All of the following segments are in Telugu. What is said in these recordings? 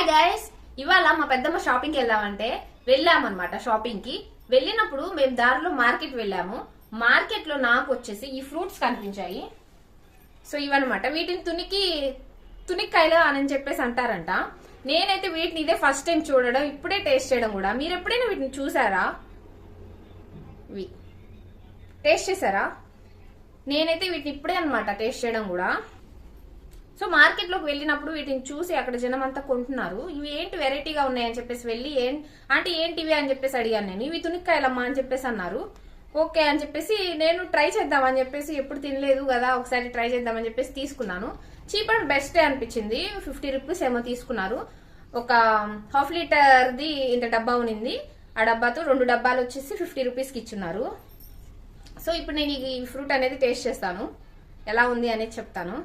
హాయ్ గైస్, ఇవాళ మా పెద్దమ్మ షాపింగ్కి వెళ్దామంటే వెళ్ళామన్నమాట. షాపింగ్ కి వెళ్ళినప్పుడు మేము దారిలో మార్కెట్ వెళ్ళాము. మార్కెట్ లో నాకు వచ్చేసి ఈ ఫ్రూట్స్ కనిపించాయి. సో ఇవన్నమాట, వీటిని తునిక్కాయలు అని చెప్పేసి అంటారంట. నేనైతే వీటిని ఇదే ఫస్ట్ టైం చూడడం, ఇప్పుడే టేస్ట్ చేయడం కూడా. మీరు ఎప్పుడైనా వీటిని చూసారా? టేస్ట్ చేశారా? నేనైతే వీటిని ఇప్పుడే అన్నమాట టేస్ట్ చేయడం కూడా. సో మార్కెట్ లోకి వెళ్ళినప్పుడు వీటిని చూసి అక్కడ జనం అంతా కొంటున్నారు. ఇవి ఏంటి వెరైటీగా ఉన్నాయని చెప్పేసి వెళ్ళి అంటే ఏంటివి అని చెప్పేసి అడిగాను నేను. ఇవి తునిక్కాయలమ్మా అని చెప్పేసి అన్నారు. ఓకే అని చెప్పేసి నేను ట్రై చేద్దామని చెప్పేసి, ఎప్పుడు తినలేదు కదా ఒకసారి ట్రై చేద్దామని చెప్పేసి తీసుకున్నాను. చీప్ అండ్ బెస్ట్ అనిపించింది. 50 రూపీస్ ఏమో తీసుకున్నారు. ఒక హాఫ్ లీటర్ది ఇంత డబ్బా ఉన్నింది. ఆ డబ్బాతో 2 డబ్బాలు వచ్చేసి 50 రూపీస్కి ఇచ్చున్నారు. సో ఇప్పుడు నేను ఈ ఫ్రూట్ అనేది టేస్ట్ చేస్తాను, ఎలా ఉంది అనేది చెప్తాను.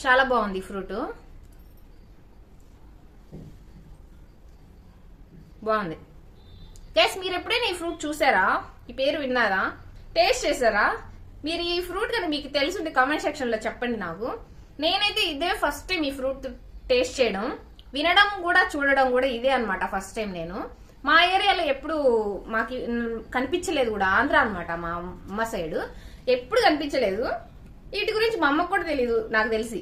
చాలా బాగుంది ఫ్రూట్, బాగుంది. గైస్, మీరు ఎప్పుడైనా ఈ ఫ్రూట్ చూసారా? ఈ పేరు విన్నారా? టేస్ట్ చేశారా? మీరు ఈ ఫ్రూట్ కదా మీకు తెలుసుంటే కామెంట్ సెక్షన్ లో చెప్పండి నాకు. నేనైతే ఇదే ఫస్ట్ టైం ఈ ఫ్రూట్ టేస్ట్ చేయడం, వినడం కూడా చూడడం కూడా ఇదే అన్నమాట ఫస్ట్ టైం. నేను మా ఏరియాలో ఎప్పుడు మాకు కనిపించలేదు కూడా. ఆంధ్ర అన్నమాట మా అమ్మ సైడ్, ఎప్పుడు కనిపించలేదు. వీటి గురించి మా అమ్మకు కూడా తెలీదు నాకు తెలిసి.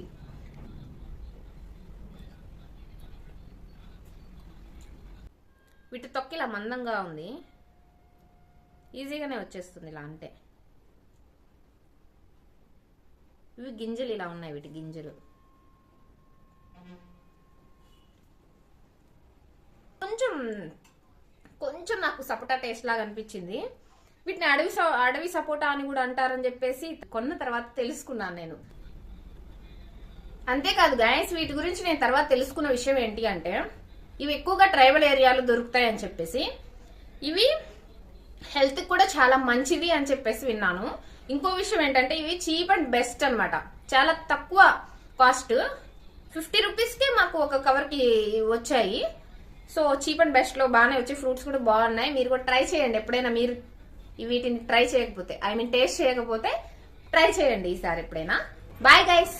వీటి తొక్క ఇలా మందంగా ఉంది, ఈజీగానే వచ్చేస్తుంది ఇలా అంటే. ఇవి గింజలు ఇలా ఉన్నాయి, వీటి గింజలు కొంచెం నాకు సపోటా టేస్ట్ లాగా అనిపించింది. వీటిని అడవి సపోటా అని కూడా అంటారని చెప్పేసి కొన్న తర్వాత తెలుసుకున్నాను నేను. అంతేకాదు గైస్, వీటి గురించి నేను తర్వాత తెలుసుకున్న విషయం ఏంటి అంటే, ఇవి ఎక్కువగా ట్రైబల్ ఏరియాలో దొరుకుతాయి అని చెప్పేసి, ఇవి హెల్త్ కూడా చాలా మంచిది అని చెప్పేసి విన్నాను. ఇంకో విషయం ఏంటంటే, ఇవి చీప్ అండ్ బెస్ట్ అన్నమాట. చాలా తక్కువ కాస్ట్, 50 రూపీస్కే మాకు ఒక కవర్ కి వచ్చాయి. సో చీప్ అండ్ బెస్ట్ లో బాగానే వచ్చి ఫ్రూట్స్ కూడా బాగున్నాయి. మీరు కూడా ట్రై చేయండి ఎప్పుడైనా. మీరు వీటిని ట్రై చేయకపోతే, టేస్ట్ చేయకపోతే ట్రై చేయండి ఈసారి ఎప్పుడైనా. Bye guys.